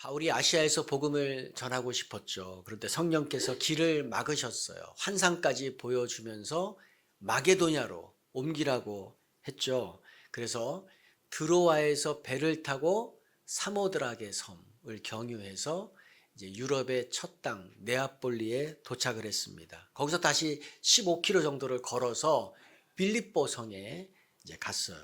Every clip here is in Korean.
바울이 아시아에서 복음을 전하고 싶었죠. 그런데 성령께서 길을 막으셨어요. 환상까지 보여주면서 마게도냐로 옮기라고 했죠. 그래서 드로아에서 배를 타고 사모드락의 섬을 경유해서 이제 유럽의 첫 땅 네아폴리에 도착을 했습니다. 거기서 다시 15km 정도를 걸어서 빌립보 성에 이제 갔어요.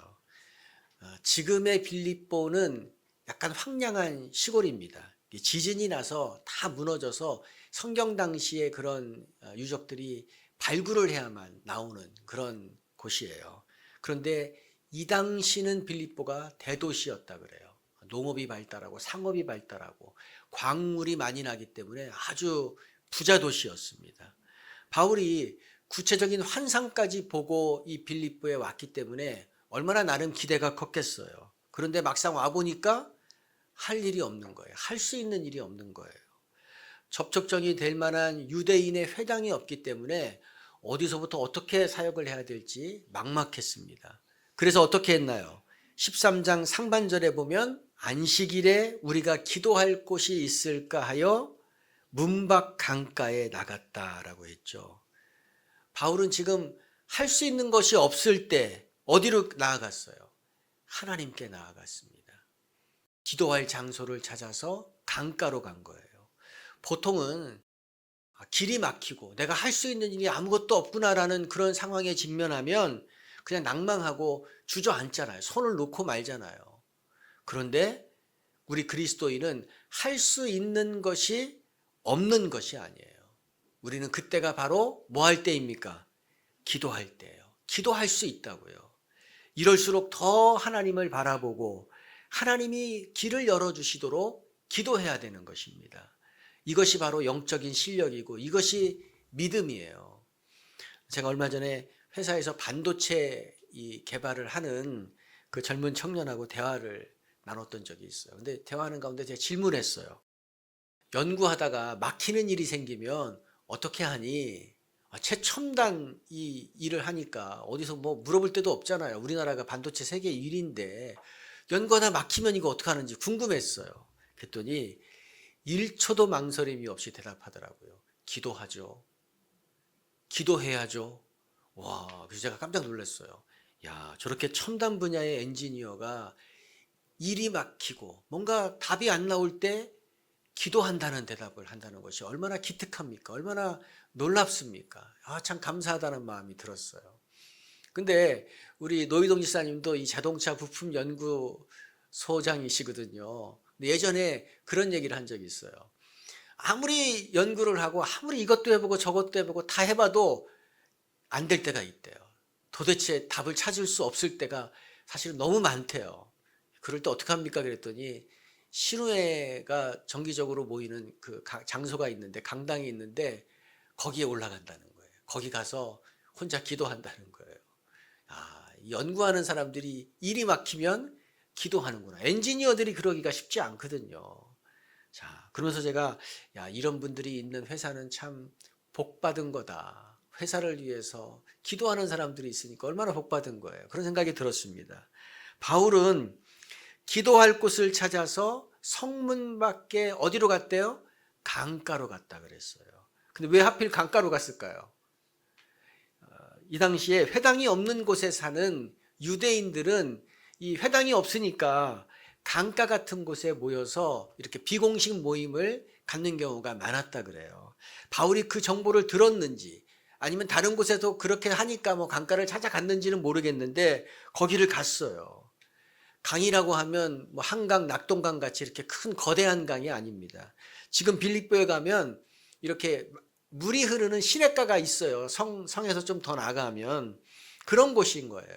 지금의 빌립보는 약간 황량한 시골입니다. 지진이 나서 다 무너져서 성경 당시의 그런 유적들이 발굴을 해야만 나오는 그런 곳이에요. 그런데 이 당시는 빌립보가 대도시였다 그래요. 농업이 발달하고 상업이 발달하고 광물이 많이 나기 때문에 아주 부자 도시였습니다. 바울이 구체적인 환상까지 보고 이 빌립보에 왔기 때문에 얼마나 나름 기대가 컸겠어요. 그런데 막상 와보니까 할 일이 없는 거예요. 할 수 있는 일이 없는 거예요. 접촉점이 될 만한 유대인의 회당이 없기 때문에 어디서부터 어떻게 사역을 해야 될지 막막했습니다. 그래서 어떻게 했나요? 13장 상반절에 보면 안식일에 우리가 기도할 곳이 있을까 하여 문밖 강가에 나갔다라고 했죠. 바울은 지금 할 수 있는 것이 없을 때 어디로 나아갔어요? 하나님께 나아갔습니다. 기도할 장소를 찾아서 강가로 간 거예요. 보통은 길이 막히고 내가 할 수 있는 일이 아무것도 없구나라는 그런 상황에 직면하면 그냥 낭망하고 주저앉잖아요. 손을 놓고 말잖아요. 그런데 우리 그리스도인은 할 수 있는 것이 없는 것이 아니에요. 우리는 그때가 바로 뭐 할 때입니까? 기도할 때예요. 기도할 수 있다고요. 이럴수록 더 하나님을 바라보고 하나님이 길을 열어주시도록 기도해야 되는 것입니다. 이것이 바로 영적인 실력이고 이것이 믿음이에요. 제가 얼마 전에 회사에서 반도체 개발을 하는 그 젊은 청년하고 대화를 나눴던 적이 있어요. 근데 대화하는 가운데 제가 질문했어요. 연구하다가 막히는 일이 생기면 어떻게 하니? 최첨단 이 일을 하니까 어디서 뭐 물어볼 데도 없잖아요. 우리나라가 반도체 세계 1위인데 연구하다 막히면 이거 어떻게 하는지 궁금했어요. 그랬더니 1초도 망설임이 없이 대답하더라고요. 기도하죠. 기도해야죠. 와, 그래서 제가 깜짝 놀랐어요. 야, 저렇게 첨단 분야의 엔지니어가 일이 막히고 뭔가 답이 안 나올 때 기도한다는 대답을 한다는 것이 얼마나 기특합니까? 얼마나 놀랍습니까? 참 감사하다는 마음이 들었어요. 근데 우리 노희동 지사님도 이 자동차 부품 연구소장이시거든요. 근데 예전에 그런 얘기를 한 적이 있어요. 아무리 연구를 하고 아무리 이것도 해보고 저것도 해보고 다 해봐도 안 될 때가 있대요. 도대체 답을 찾을 수 없을 때가 사실은 너무 많대요. 그럴 때 어떻게 합니까? 그랬더니 신우회가 정기적으로 모이는 그 장소가 있는데 강당이 있는데 거기에 올라간다는 거예요. 거기 가서 혼자 기도한다는 거예요. 연구하는 사람들이 일이 막히면 기도하는구나. 엔지니어들이 그러기가 쉽지 않거든요. 자, 그러면서 제가 이런 분들이 있는 회사는 참 복받은 거다. 회사를 위해서 기도하는 사람들이 있으니까 얼마나 복받은 거예요. 그런 생각이 들었습니다. 바울은 기도할 곳을 찾아서 성문 밖에 어디로 갔대요? 강가로 갔다 그랬어요. 근데 왜 하필 강가로 갔을까요? 이 당시에 회당이 없는 곳에 사는 유대인들은 이 회당이 없으니까 강가 같은 곳에 모여서 이렇게 비공식 모임을 갖는 경우가 많았다 그래요. 바울이 그 정보를 들었는지 아니면 다른 곳에도 그렇게 하니까 뭐 강가를 찾아갔는지는 모르겠는데 거기를 갔어요. 강이라고 하면 뭐 한강, 낙동강 같이 이렇게 큰 거대한 강이 아닙니다. 지금 빌립보에 가면 이렇게 물이 흐르는 시냇가가 있어요. 성에서 좀 더 나가면 그런 곳인 거예요.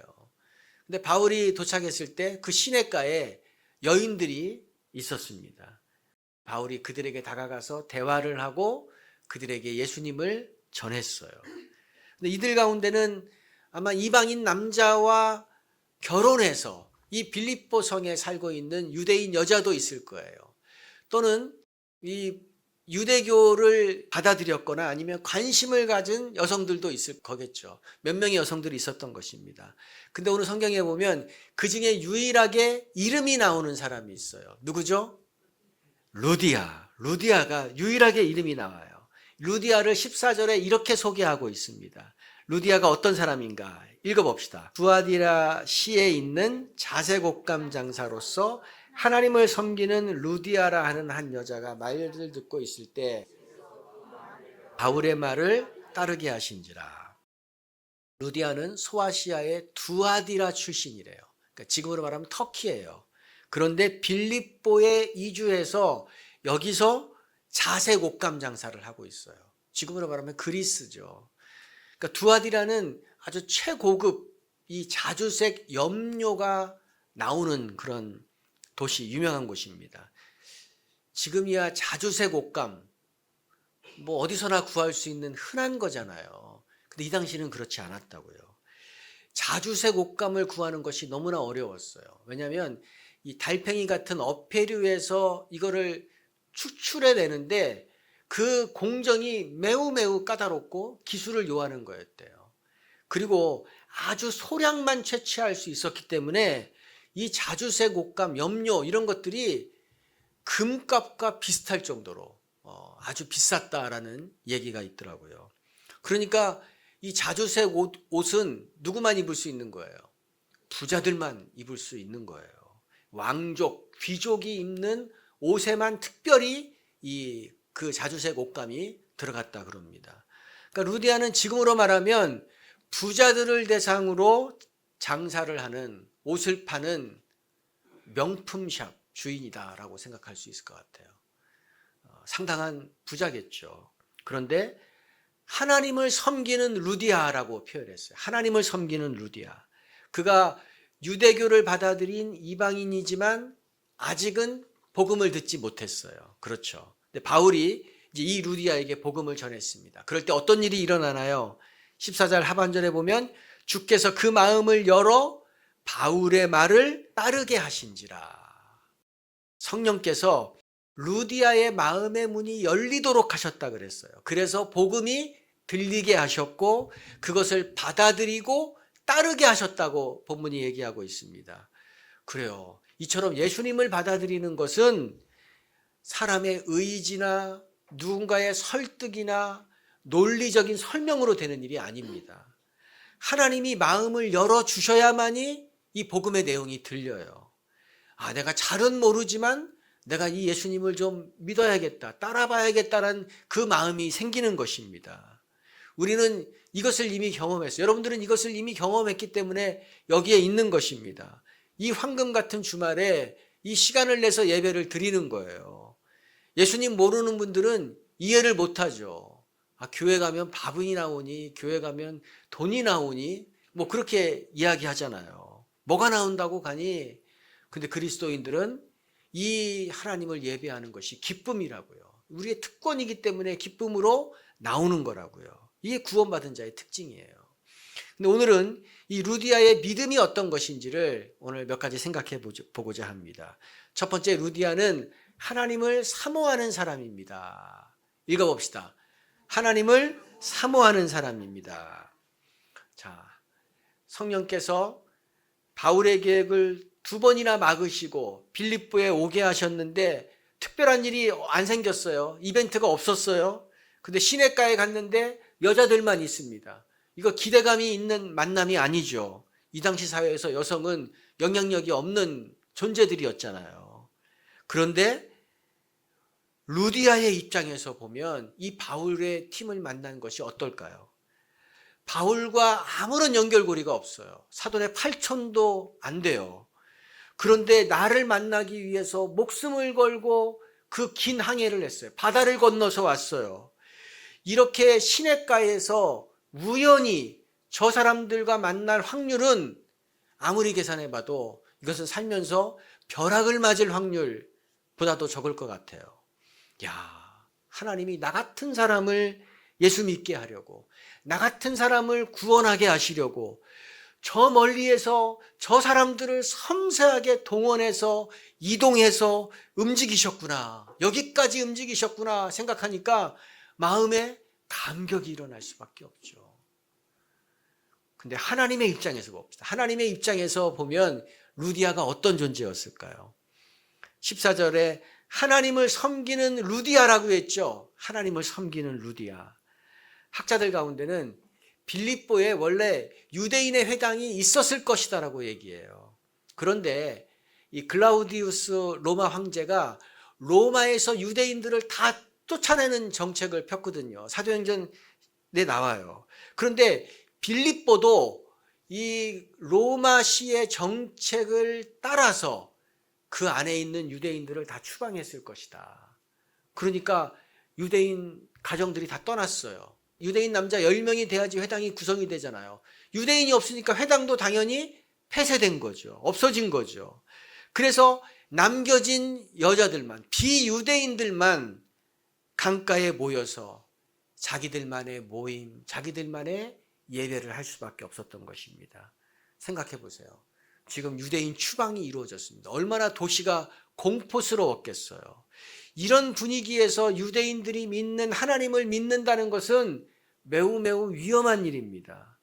근데 바울이 도착했을 때 그 시냇가에 여인들이 있었습니다. 바울이 그들에게 다가가서 대화를 하고 그들에게 예수님을 전했어요. 근데 이들 가운데는 아마 이방인 남자와 결혼해서 이 빌립보 성에 살고 있는 유대인 여자도 있을 거예요. 또는 이 유대교를 받아들였거나 아니면 관심을 가진 여성들도 있을 거겠죠. 몇 명의 여성들이 있었던 것입니다. 근데 오늘 성경에 보면 그 중에 유일하게 이름이 나오는 사람이 있어요. 누구죠? 루디아가 유일하게 이름이 나와요. 루디아를 14절에 이렇게 소개하고 있습니다. 루디아가 어떤 사람인가 읽어봅시다. 두아디라 시에 있는 자색옥감 장사로서 하나님을 섬기는 루디아라 하는 한 여자가 말을 듣고 있을 때 바울의 말을 따르게 하신지라. 루디아는 소아시아의 두아디라 출신이래요. 그러니까 지금으로 말하면 터키예요. 그런데 빌립보에 이주해서 여기서 자색 옷감 장사를 하고 있어요. 지금으로 말하면 그리스죠. 그러니까 두아디라는 아주 최고급 이 자주색 염료가 나오는 그런 도시, 유명한 곳입니다. 지금이야 자주색 옷감 뭐 어디서나 구할 수 있는 흔한 거잖아요. 근데 이 당시는 그렇지 않았다고요. 자주색 옷감을 구하는 것이 너무나 어려웠어요. 왜냐하면 이 달팽이 같은 어패류에서 이거를 추출해내는데 그 공정이 매우 까다롭고 기술을 요하는 거였대요. 그리고 아주 소량만 채취할 수 있었기 때문에 이 자주색 옷감, 염료 이런 것들이 금값과 비슷할 정도로 아주 비쌌다라는 얘기가 있더라고요. 그러니까 이 자주색 옷은 누구만 입을 수 있는 거예요? 부자들만 입을 수 있는 거예요. 왕족, 귀족이 입는 옷에만 특별히 그 자주색 옷감이 들어갔다 그럽니다. 그러니까 루디아는 지금으로 말하면 부자들을 대상으로 장사를 하는 옷을 파는 명품샵 주인이다라고 생각할 수 있을 것 같아요. 상당한 부자겠죠. 그런데 하나님을 섬기는 루디아라고 표현했어요. 하나님을 섬기는 루디아. 그가 유대교를 받아들인 이방인이지만 아직은 복음을 듣지 못했어요. 그렇죠. 근데 바울이 이제 이 루디아에게 복음을 전했습니다. 그럴 때 어떤 일이 일어나나요? 14절 하반절에 보면 주께서 그 마음을 열어 바울의 말을 따르게 하신지라. 성령께서 루디아의 마음의 문이 열리도록 하셨다 그랬어요. 그래서 복음이 들리게 하셨고 그것을 받아들이고 따르게 하셨다고 본문이 얘기하고 있습니다. 그래요. 이처럼 예수님을 받아들이는 것은 사람의 의지나 누군가의 설득이나 논리적인 설명으로 되는 일이 아닙니다. 하나님이 마음을 열어주셔야만이 이 복음의 내용이 들려요. 내가 잘은 모르지만 내가 이 예수님을 좀 믿어야겠다, 따라봐야겠다는 그 마음이 생기는 것입니다. 우리는 이것을 이미 경험했어요. 여러분들은 이것을 이미 경험했기 때문에 여기에 있는 것입니다. 이 황금 같은 주말에 이 시간을 내서 예배를 드리는 거예요. 예수님 모르는 분들은 이해를 못하죠. 교회 가면 밥이 나오니, 교회 가면 돈이 나오니, 뭐 그렇게 이야기하잖아요. 뭐가 나온다고 가니? 근데 그리스도인들은 이 하나님을 예배하는 것이 기쁨이라고요. 우리의 특권이기 때문에 기쁨으로 나오는 거라고요. 이게 구원받은 자의 특징이에요. 근데 오늘은 이 루디아의 믿음이 어떤 것인지를 오늘 몇 가지 생각해 보고자 합니다. 첫 번째, 루디아는 하나님을 사모하는 사람입니다. 읽어봅시다. 하나님을 사모하는 사람입니다. 자, 성령께서 바울의 계획을 2번이나 막으시고 빌립보에 오게 하셨는데 특별한 일이 안 생겼어요. 이벤트가 없었어요. 근데 시내가에 갔는데 여자들만 있습니다. 이거 기대감이 있는 만남이 아니죠. 이 당시 사회에서 여성은 영향력이 없는 존재들이었잖아요. 그런데 루디아의 입장에서 보면 이 바울의 팀을 만난 것이 어떨까요? 바울과 아무런 연결고리가 없어요. 사돈의 8촌도 안 돼요. 그런데 나를 만나기 위해서 목숨을 걸고 그 긴 항해를 했어요. 바다를 건너서 왔어요. 이렇게 시냇가에서 우연히 저 사람들과 만날 확률은 아무리 계산해봐도 이것은 살면서 벼락을 맞을 확률보다도 적을 것 같아요. 하나님이 나 같은 사람을 예수 믿게 하려고, 나 같은 사람을 구원하게 하시려고 저 멀리에서 저 사람들을 섬세하게 동원해서 이동해서 움직이셨구나, 여기까지 움직이셨구나 생각하니까 마음에 감격이 일어날 수밖에 없죠. 근데 하나님의 입장에서 봅시다. 하나님의 입장에서 보면 루디아가 어떤 존재였을까요? 14절에 하나님을 섬기는 루디아라고 했죠. 하나님을 섬기는 루디아. 학자들 가운데는 빌립보에 원래 유대인의 회당이 있었을 것이다라고 얘기해요. 그런데 이 글라우디우스 로마 황제가 로마에서 유대인들을 다 쫓아내는 정책을 폈거든요. 사도행전에 나와요. 그런데 빌립보도 이 로마시의 정책을 따라서 그 안에 있는 유대인들을 다 추방했을 것이다. 그러니까 유대인 가정들이 다 떠났어요. 유대인 남자 10명이 돼야지 회당이 구성이 되잖아요. 유대인이 없으니까 회당도 당연히 폐쇄된 거죠. 없어진 거죠. 그래서 남겨진 여자들만, 비유대인들만 강가에 모여서 자기들만의 모임, 자기들만의 예배를 할 수밖에 없었던 것입니다. 생각해 보세요. 지금 유대인 추방이 이루어졌습니다. 얼마나 도시가 공포스러웠겠어요. 이런 분위기에서 유대인들이 믿는 하나님을 믿는다는 것은 매우 매우 위험한 일입니다.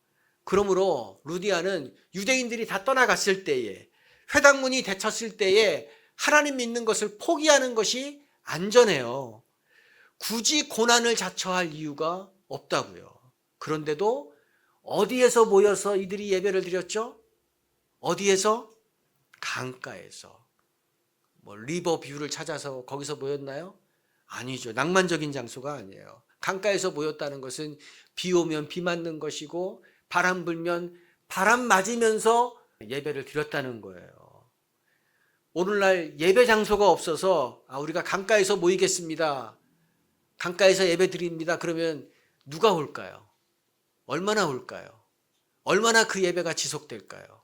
그러므로 루디아는 유대인들이 다 떠나갔을 때에, 회당문이 닫혔을 때에 하나님 믿는 것을 포기하는 것이 안전해요. 굳이 고난을 자처할 이유가 없다고요. 그런데도 어디에서 모여서 이들이 예배를 드렸죠? 어디에서? 강가에서. 리버뷰를 찾아서 거기서 모였나요? 아니죠. 낭만적인 장소가 아니에요. 강가에서 모였다는 것은 비 오면 비 맞는 것이고 바람 불면 바람 맞으면서 예배를 드렸다는 거예요. 오늘날 예배 장소가 없어서 우리가 강가에서 모이겠습니다. 강가에서 예배 드립니다. 그러면 누가 올까요? 얼마나 올까요? 얼마나 그 예배가 지속될까요?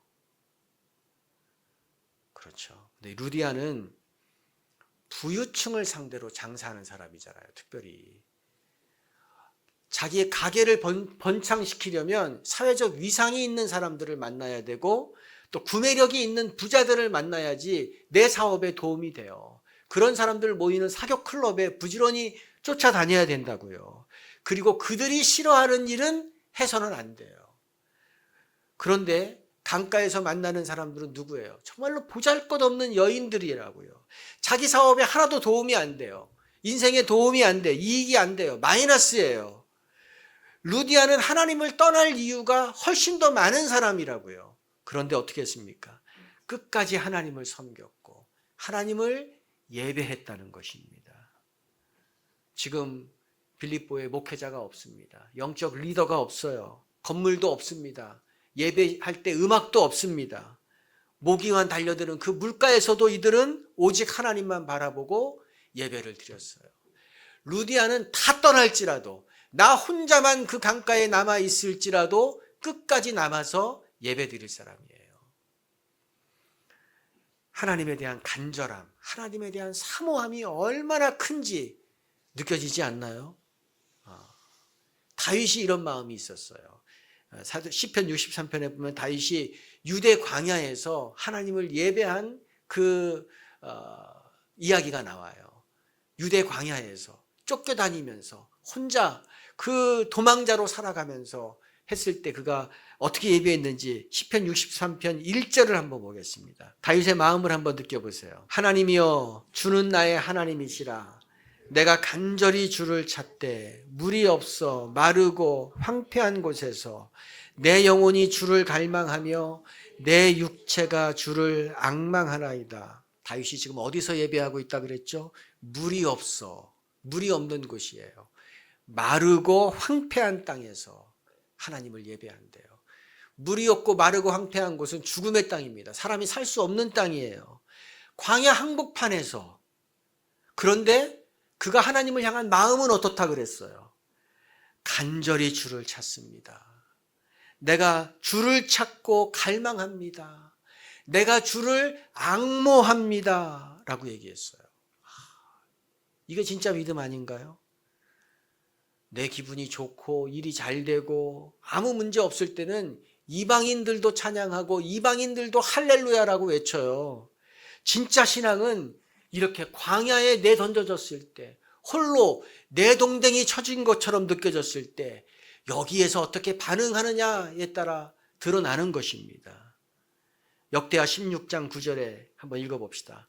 그렇죠. 근데 루디아는 부유층을 상대로 장사하는 사람이잖아요. 특별히 자기의 가게를 번창시키려면 사회적 위상이 있는 사람들을 만나야 되고 또 구매력이 있는 부자들을 만나야지 내 사업에 도움이 돼요. 그런 사람들 모이는 사교 클럽에 부지런히 쫓아다녀야 된다고요. 그리고 그들이 싫어하는 일은 해서는 안 돼요. 그런데 강가에서 만나는 사람들은 누구예요? 정말로 보잘것없는 여인들이라고요. 자기 사업에 하나도 도움이 안 돼요. 인생에 도움이 안 돼. 이익이 안 돼요. 마이너스예요. 루디아는 하나님을 떠날 이유가 훨씬 더 많은 사람이라고요. 그런데 어떻게 했습니까? 끝까지 하나님을 섬겼고 하나님을 예배했다는 것입니다. 지금 빌립보에 목회자가 없습니다. 영적 리더가 없어요. 건물도 없습니다. 예배할 때 음악도 없습니다. 모기만 달려드는 그 물가에서도 이들은 오직 하나님만 바라보고 예배를 드렸어요. 루디아는 다 떠날지라도 나 혼자만 그 강가에 남아 있을지라도 끝까지 남아서 예배 드릴 사람이에요. 하나님에 대한 간절함, 하나님에 대한 사모함이 얼마나 큰지 느껴지지 않나요? 다윗이 이런 마음이 있었어요. 시편 63편에 보면 다윗이 유대 광야에서 하나님을 예배한 그 이야기가 나와요. 유대 광야에서 쫓겨다니면서 혼자 그 도망자로 살아가면서 했을 때 그가 어떻게 예배했는지 시편 63편 1절을 한번 보겠습니다. 다윗의 마음을 한번 느껴보세요. 하나님이여 주는 나의 하나님이시라. 내가 간절히 주를 찾되 물이 없어 마르고 황폐한 곳에서 내 영혼이 주를 갈망하며 내 육체가 주를 앙망하나이다. 다윗이 지금 어디서 예배하고 있다 그랬죠? 물이 없어. 물이 없는 곳이에요. 마르고 황폐한 땅에서 하나님을 예배한대요. 물이 없고 마르고 황폐한 곳은 죽음의 땅입니다. 사람이 살 수 없는 땅이에요. 광야 한복판에서. 그런데 그가 하나님을 향한 마음은 어떻다 그랬어요? 간절히 주를 찾습니다. 내가 주를 찾고 갈망합니다. 내가 주를 앙모합니다. 라고 얘기했어요. 이게 진짜 믿음 아닌가요? 내 기분이 좋고 일이 잘 되고 아무 문제 없을 때는 이방인들도 찬양하고 이방인들도 할렐루야라고 외쳐요. 진짜 신앙은 이렇게 광야에 내던져졌을 때 홀로 내동댕이 쳐진 것처럼 느껴졌을 때 여기에서 어떻게 반응하느냐에 따라 드러나는 것입니다. 역대하 16장 9절에 한번 읽어봅시다.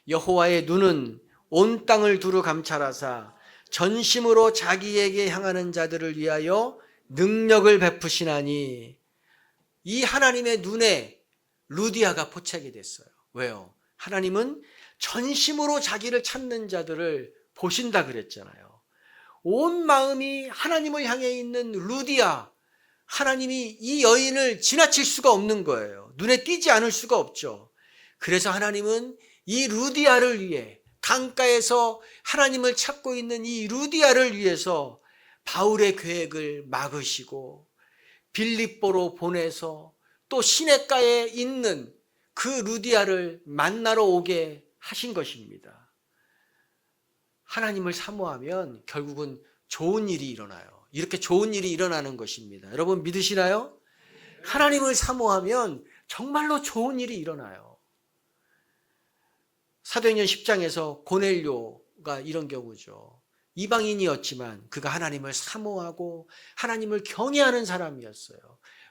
여호와의 눈은 온 땅을 두루 감찰하사 전심으로 자기에게 향하는 자들을 위하여 능력을 베푸시나니. 이 하나님의 눈에 루디아가 포착이 됐어요. 왜요? 하나님은 전심으로 자기를 찾는 자들을 보신다 그랬잖아요. 온 마음이 하나님을 향해 있는 루디아, 하나님이 이 여인을 지나칠 수가 없는 거예요. 눈에 띄지 않을 수가 없죠. 그래서 하나님은 이 루디아를 위해, 강가에서 하나님을 찾고 있는 이 루디아를 위해서 바울의 계획을 막으시고 빌립보로 보내서 또 시냇가에 있는 그 루디아를 만나러 오게 하신 것입니다. 하나님을 사모하면 결국은 좋은 일이 일어나요. 이렇게 좋은 일이 일어나는 것입니다. 여러분 믿으시나요? 하나님을 사모하면 정말로 좋은 일이 일어나요. 사도행전 10장에서 고넬료가 이런 경우죠. 이방인이었지만 그가 하나님을 사모하고 하나님을 경외하는 사람이었어요.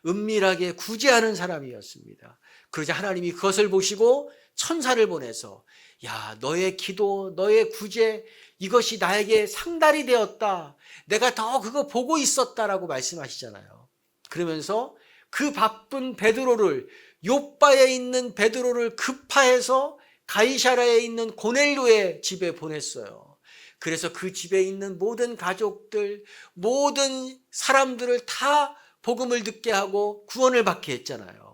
은밀하게 구제하는 사람이었습니다. 그러자 하나님이 그것을 보시고 천사를 보내서 야, 너의 기도, 너의 구제, 이것이 나에게 상달이 되었다. 내가 더 그거 보고 있었다라고 말씀하시잖아요. 그러면서 그 바쁜 베드로를, 요빠에 있는 베드로를 급파해서 가이사랴에 있는 고넬료의 집에 보냈어요. 그래서 그 집에 있는 모든 가족들, 모든 사람들을 다 복음을 듣게 하고 구원을 받게 했잖아요.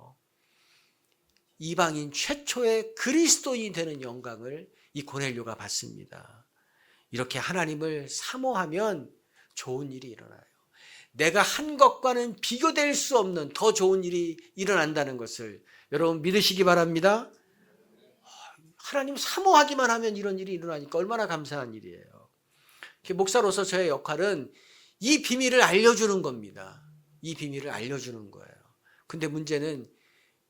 이방인 최초의 그리스도인이 되는 영광을 이 고넬료가 받습니다. 이렇게 하나님을 사모하면 좋은 일이 일어나요. 내가 한 것과는 비교될 수 없는 더 좋은 일이 일어난다는 것을 여러분 믿으시기 바랍니다. 하나님 사모하기만 하면 이런 일이 일어나니까 얼마나 감사한 일이에요. 목사로서 저의 역할은 이 비밀을 알려주는 겁니다. 이 비밀을 알려주는 거예요. 근데 문제는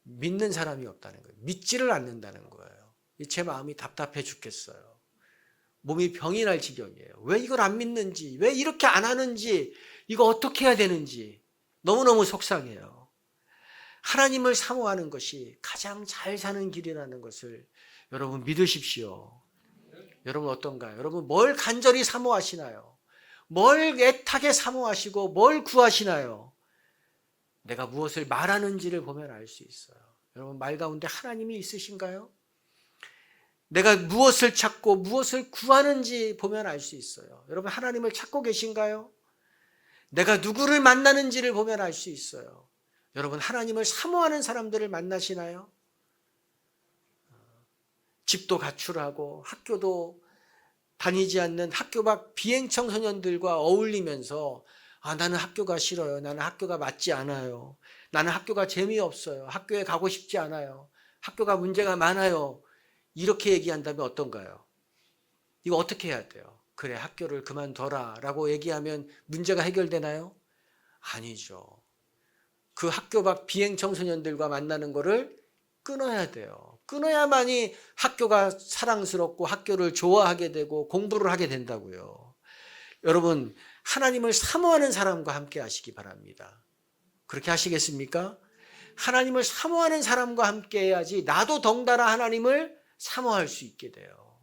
믿는 사람이 없다는 거예요. 믿지를 않는다는 거예요. 제 마음이 답답해 죽겠어요. 몸이 병이 날 지경이에요. 왜 이걸 안 믿는지, 왜 이렇게 안 하는지, 이거 어떻게 해야 되는지 너무너무 속상해요. 하나님을 사모하는 것이 가장 잘 사는 길이라는 것을 여러분 믿으십시오. 여러분 어떤가요? 여러분 뭘 간절히 사모하시나요? 뭘 애타게 사모하시고 뭘 구하시나요? 내가 무엇을 말하는지를 보면 알 수 있어요. 여러분 말 가운데 하나님이 있으신가요? 내가 무엇을 찾고 무엇을 구하는지 보면 알 수 있어요. 여러분 하나님을 찾고 계신가요? 내가 누구를 만나는지를 보면 알 수 있어요. 여러분 하나님을 사모하는 사람들을 만나시나요? 집도 가출하고 학교도 다니지 않는 학교 밖 비행 청소년들과 어울리면서 나는 학교가 싫어요. 나는 학교가 맞지 않아요. 나는 학교가 재미없어요. 학교에 가고 싶지 않아요. 학교가 문제가 많아요. 이렇게 얘기한다면 어떤가요? 이거 어떻게 해야 돼요? 그래, 학교를 그만둬라 라고 얘기하면 문제가 해결되나요? 아니죠. 그 학교 밖 비행 청소년들과 만나는 거를 끊어야 돼요. 끊어야만이 학교가 사랑스럽고 학교를 좋아하게 되고 공부를 하게 된다고요. 여러분 하나님을 사모하는 사람과 함께 하시기 바랍니다. 그렇게 하시겠습니까? 하나님을 사모하는 사람과 함께 해야지 나도 덩달아 하나님을 사모할 수 있게 돼요.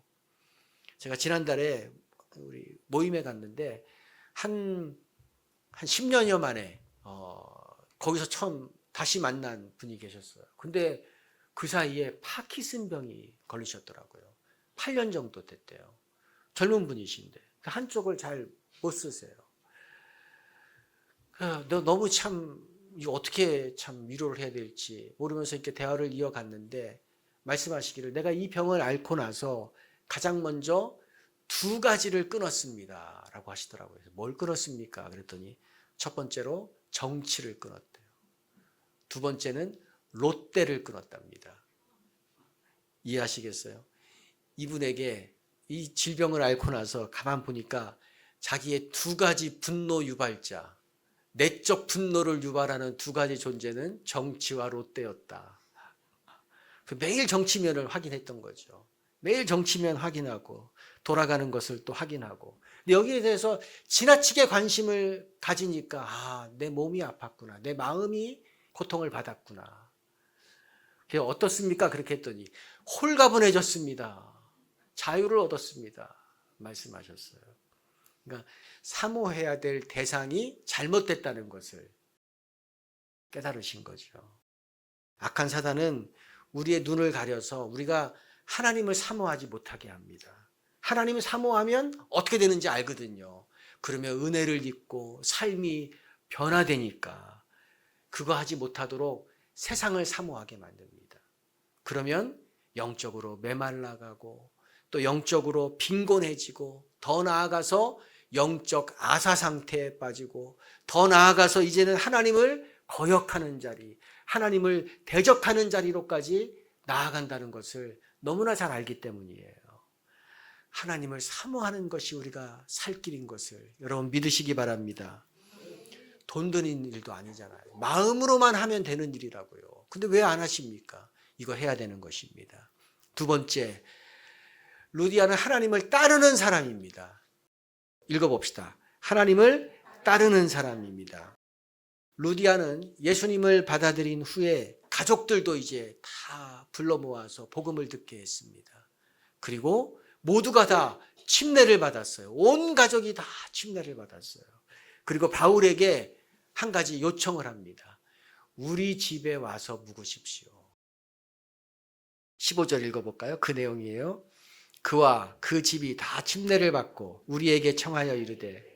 제가 지난달에 우리 모임에 갔는데 한 10년여 만에 거기서 처음 다시 만난 분이 계셨어요. 근데 그 사이에 파킨슨병이 걸리셨더라고요. 8년 정도 됐대요. 젊은 분이신데 한쪽을 잘 못 쓰세요. 너무 참 이거 어떻게 참 위로를 해야 될지 모르면서 이렇게 대화를 이어갔는데 말씀하시기를 내가 이 병을 앓고 나서 가장 먼저 2가지를 끊었습니다 라고 하시더라고요. 뭘 끊었습니까? 그랬더니 첫 번째로 정치를 끊었대요. 두 번째는 롯데를 끊었답니다. 이해하시겠어요? 이분에게 이 질병을 앓고 나서 가만 보니까 자기의 2가지 분노 유발자, 내적 분노를 유발하는 2가지 존재는 정치와 롯데였다. 매일 정치면을 확인했던 거죠. 매일 정치면 확인하고 돌아가는 것을 또 확인하고. 근데 여기에 대해서 지나치게 관심을 가지니까 내 몸이 아팠구나. 내 마음이 고통을 받았구나. 어떻습니까? 그렇게 했더니 홀가분해졌습니다. 자유를 얻었습니다. 말씀하셨어요. 그러니까 사모해야 될 대상이 잘못됐다는 것을 깨달으신 거죠. 악한 사단은 우리의 눈을 가려서 우리가 하나님을 사모하지 못하게 합니다. 하나님을 사모하면 어떻게 되는지 알거든요. 그러면 은혜를 입고 삶이 변화되니까 그거 하지 못하도록 세상을 사모하게 만듭니다. 그러면 영적으로 메말라가고 또 영적으로 빈곤해지고 더 나아가서 영적 아사 상태에 빠지고 더 나아가서 이제는 하나님을 거역하는 자리, 하나님을 대적하는 자리로까지 나아간다는 것을 너무나 잘 알기 때문이에요. 하나님을 사모하는 것이 우리가 살 길인 것을 여러분 믿으시기 바랍니다. 돈 드는 일도 아니잖아요. 마음으로만 하면 되는 일이라고요. 근데 왜 안 하십니까? 이거 해야 되는 것입니다. 두 번째, 루디아는 하나님을 따르는 사람입니다. 읽어봅시다. 하나님을 따르는 사람입니다. 루디아는 예수님을 받아들인 후에 가족들도 이제 다 불러 모아서 복음을 듣게 했습니다. 그리고 모두가 다 침례를 받았어요. 온 가족이 다 침례를 받았어요. 그리고 바울에게 한 가지 요청을 합니다. 우리 집에 와서 묵으십시오. 15절 읽어볼까요? 그 내용이에요. 그와 그 집이 다 침례를 받고 우리에게 청하여 이르되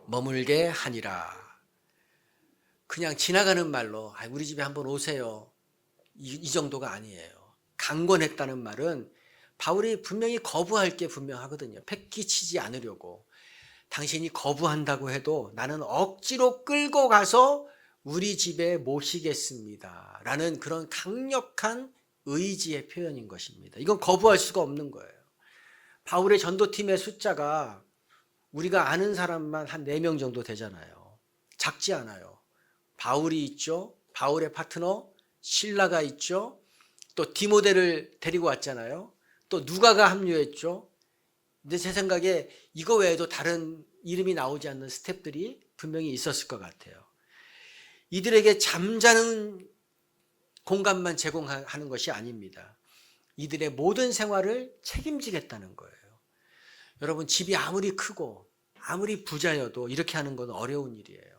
머물게 하니라. 그냥 지나가는 말로 우리 집에 한번 오세요. 이 정도가 아니에요. 강권했다는 말은 바울이 분명히 거부할 게 분명하거든요. 패기치지 않으려고. 당신이 거부한다고 해도 나는 억지로 끌고 가서 우리 집에 모시겠습니다. 라는 그런 강력한 의지의 표현인 것입니다. 이건 거부할 수가 없는 거예요. 바울의 전도팀의 숫자가 우리가 아는 사람만 한 4명 정도 되잖아요. 작지 않아요. 바울이 있죠. 바울의 파트너 실라가 있죠. 또 디모데를 데리고 왔잖아요. 또 누가가 합류했죠. 근데 제 생각에 이거 외에도 다른 이름이 나오지 않는 스태프들이 분명히 있었을 것 같아요. 이들에게 잠자는 공간만 제공하는 것이 아닙니다. 이들의 모든 생활을 책임지겠다는 거예요. 여러분, 집이 아무리 크고 아무리 부자여도 이렇게 하는 건 어려운 일이에요.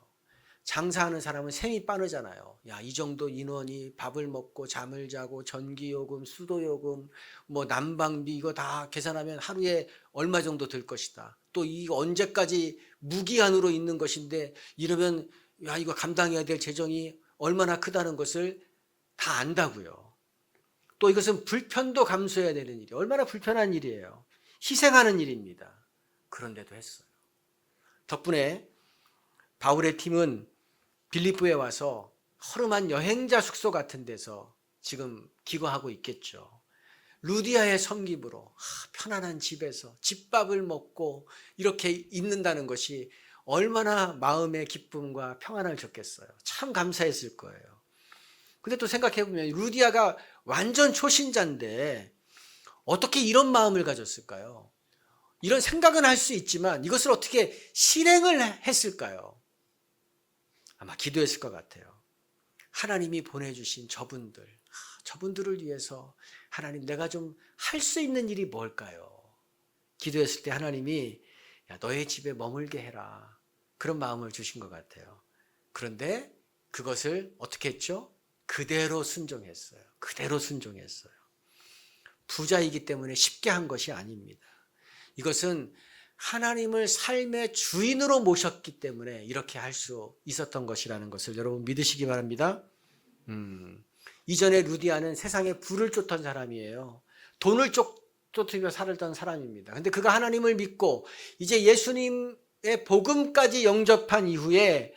장사하는 사람은 셈이 빠르잖아요. 야, 이 정도 인원이 밥을 먹고 잠을 자고 전기요금, 수도요금, 뭐 난방비 이거 다 계산하면 하루에 얼마 정도 들 것이다. 또 이거 언제까지 무기한으로 있는 것인데 이러면 야, 이거 감당해야 될 재정이 얼마나 크다는 것을 다 안다고요. 또 이것은 불편도 감수해야 되는 일이 얼마나 불편한 일이에요. 희생하는 일입니다. 그런데도 했어요. 덕분에 바울의 팀은 빌립보에 와서 허름한 여행자 숙소 같은 데서 지금 기거하고 있겠죠. 루디아의 섬김으로 편안한 집에서 집밥을 먹고 이렇게 있는다는 것이 얼마나 마음의 기쁨과 평안을 줬겠어요. 참 감사했을 거예요. 근데 또 생각해보면 루디아가 완전 초신자인데 어떻게 이런 마음을 가졌을까요? 이런 생각은 할 수 있지만 이것을 어떻게 실행을 했을까요? 아마 기도했을 것 같아요. 하나님이 보내주신 저분들을 위해서 하나님 내가 좀 할 수 있는 일이 뭘까요? 기도했을 때 하나님이 야, 너의 집에 머물게 해라. 그런 마음을 주신 것 같아요. 그런데 그것을 어떻게 했죠? 그대로 순종했어요. 그대로 순종했어요. 부자이기 때문에 쉽게 한 것이 아닙니다. 이것은 하나님을 삶의 주인으로 모셨기 때문에 이렇게 할 수 있었던 것이라는 것을 여러분 믿으시기 바랍니다. 이전에 루디아는 세상에 부를 쫓던 사람이에요. 돈을 쫓으며 살던 사람입니다. 근데 그가 하나님을 믿고 이제 예수님의 복음까지 영접한 이후에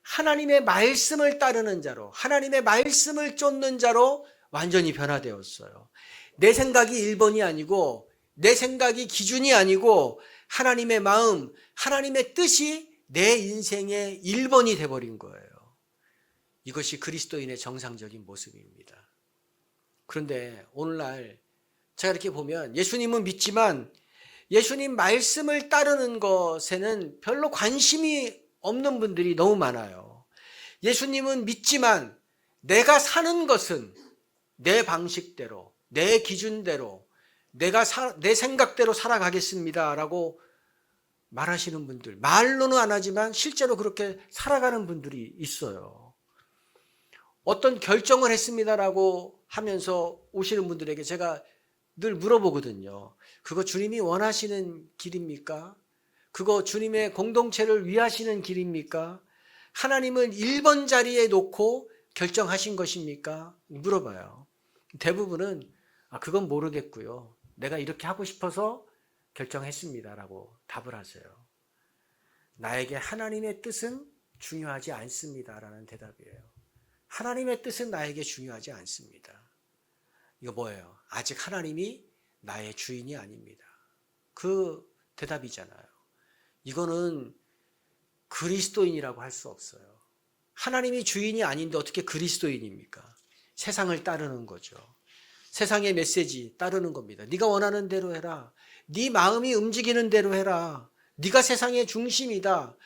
하나님의 말씀을 따르는 자로, 하나님의 말씀을 쫓는 자로 완전히 변화되었어요. 내 생각이 1번이 아니고 내 생각이 기준이 아니고 하나님의 마음, 하나님의 뜻이 내 인생의 1번이 돼버린 거예요. 이것이 그리스도인의 정상적인 모습입니다. 그런데 오늘날 제가 이렇게 보면 예수님은 믿지만 예수님 말씀을 따르는 것에는 별로 관심이 없는 분들이 너무 많아요. 예수님은 믿지만 내가 사는 것은 내 방식대로, 내 기준대로, 내 생각대로 살아가겠습니다 라고 말하시는 분들, 말로는 안 하지만 실제로 그렇게 살아가는 분들이 있어요. 어떤 결정을 했습니다라고 하면서 오시는 분들에게 제가 늘 물어보거든요. 그거 주님이 원하시는 길입니까? 그거 주님의 공동체를 위하시는 길입니까? 하나님을 1번 자리에 놓고 결정하신 것입니까? 물어봐요. 대부분은 그건 모르겠고요. 내가 이렇게 하고 싶어서 결정했습니다라고 답을 하세요. 나에게 하나님의 뜻은 중요하지 않습니다라는 대답이에요. 하나님의 뜻은 나에게 중요하지 않습니다. 이거 뭐예요? 아직 하나님이 나의 주인이 아닙니다. 그 대답이잖아요. 이거는 그리스도인이라고 할 수 없어요. 하나님이 주인이 아닌데 어떻게 그리스도인입니까? 세상을 따르는 거죠. 세상의 메시지 따르는 겁니다. 네가 원하는 대로 해라. 네 마음이 움직이는 대로 해라. 네가 세상의 중심이다.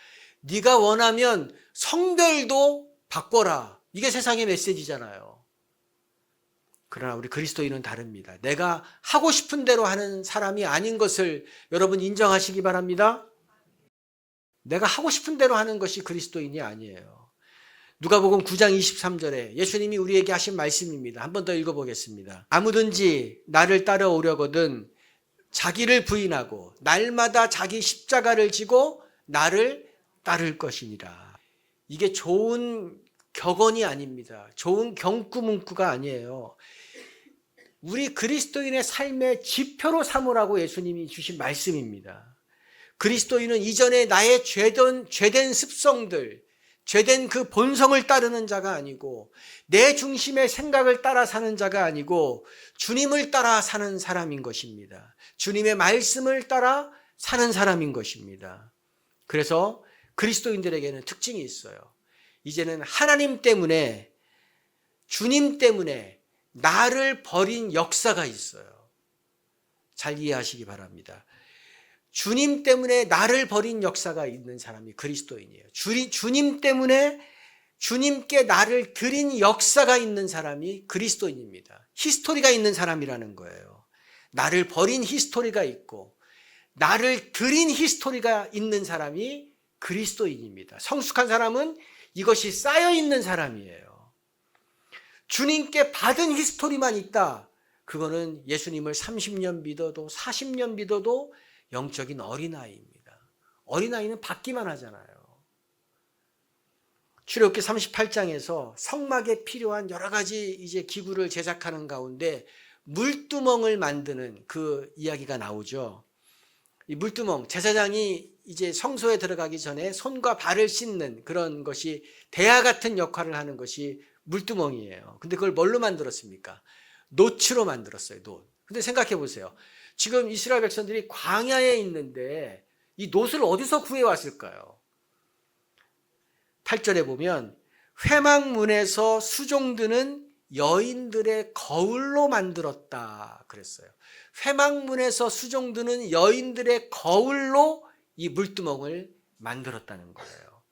네가 원하면 성별도 바꿔라. 이게 세상의 메시지잖아요. 그러나 우리 그리스도인은 다릅니다. 내가 하고 싶은 대로 하는 사람이 아닌 것을 여러분 인정하시기 바랍니다. 내가 하고 싶은 대로 하는 것이 그리스도인이 아니에요. 누가복음 9장 23절에 예수님이 우리에게 하신 말씀입니다. 한 번 더 읽어보겠습니다. 아무든지 나를 따라오려거든 자기를 부인하고 날마다 자기 십자가를 지고 나를 따를 것이니라. 이게 좋은 격언이 아닙니다. 좋은 경구문구가 아니에요. 우리 그리스도인의 삶의 지표로 삼으라고 예수님이 주신 말씀입니다. 그리스도인은 이전에 나의 죄된 습성들, 죄된 그 본성을 따르는 자가 아니고 내 중심의 생각을 따라 사는 자가 아니고 주님을 따라 사는 사람인 것입니다. 주님의 말씀을 따라 사는 사람인 것입니다. 그래서 그리스도인들에게는 특징이 있어요. 이제는 하나님 때문에, 주님 때문에 나를 버린 역사가 있어요. 잘 이해하시기 바랍니다. 주님 때문에 나를 버린 역사가 있는 사람이 그리스도인이에요. 주님 때문에 주님께 나를 드린 역사가 있는 사람이 그리스도인입니다. 히스토리가 있는 사람이라는 거예요. 나를 버린 히스토리가 있고 나를 드린 히스토리가 있는 사람이 그리스도인입니다. 성숙한 사람은 이것이 쌓여 있는 사람이에요. 주님께 받은 히스토리만 있다. 그거는 예수님을 30년 믿어도 40년 믿어도 영적인 어린아이입니다. 어린아이는 받기만 하잖아요. 출애굽기 38장에서 성막에 필요한 여러 가지 이제 기구를 제작하는 가운데 물두멍을 만드는 그 이야기가 나오죠. 이 물두멍, 제사장이 이제 성소에 들어가기 전에 손과 발을 씻는 그런 것이 대야 같은 역할을 하는 것이 물두멍이에요. 근데 그걸 뭘로 만들었습니까? 노츠로 만들었어요. 노. 근데 생각해 보세요. 지금 이스라엘 백성들이 광야에 있는데 이 놋을 어디서 구해왔을까요? 8절에 보면 회막문에서 수종드는 여인들의 거울로 만들었다 그랬어요. 회막문에서 수종드는 여인들의 거울로 이 물두멍을 만들었다는 거예요.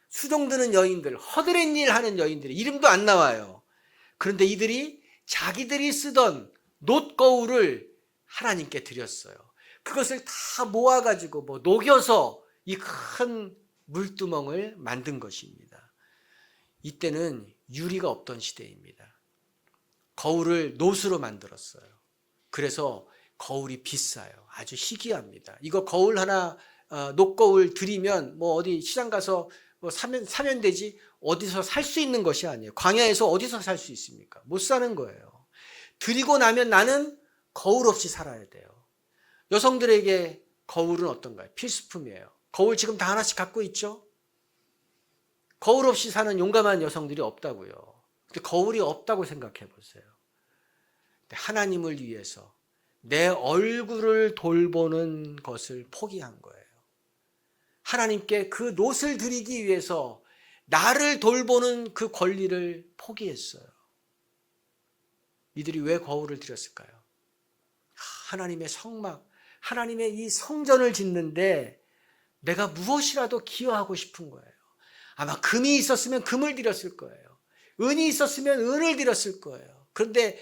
수종드는 여인들, 허드렛 일 하는 여인들이 이름도 안 나와요. 그런데 이들이 자기들이 쓰던 놋거울을 하나님께 드렸어요. 그것을 다 모아가지고 녹여서 이 큰 물두멍을 만든 것입니다. 이때는 유리가 없던 시대입니다. 거울을 놋으로 만들었어요. 그래서 거울이 비싸요. 아주 희귀합니다. 이거 거울 하나 놋거울 드리면 뭐 어디 시장 가서 뭐 사면 되지 어디서 살 수 있는 것이 아니에요. 광야에서 어디서 살 수 있습니까? 못 사는 거예요. 드리고 나면 나는 거울 없이 살아야 돼요. 여성들에게 거울은 어떤가요? 필수품이에요. 거울 지금 다 하나씩 갖고 있죠? 거울 없이 사는 용감한 여성들이 없다고요. 근데 거울이 없다고 생각해 보세요. 하나님을 위해서 내 얼굴을 돌보는 것을 포기한 거예요. 하나님께 그 놋을 드리기 위해서 나를 돌보는 그 권리를 포기했어요. 이들이 왜 거울을 드렸을까요? 하나님의 성막, 하나님의 이 성전을 짓는데 내가 무엇이라도 기여하고 싶은 거예요. 아마 금이 있었으면 금을 드렸을 거예요. 은이 있었으면 은을 드렸을 거예요. 그런데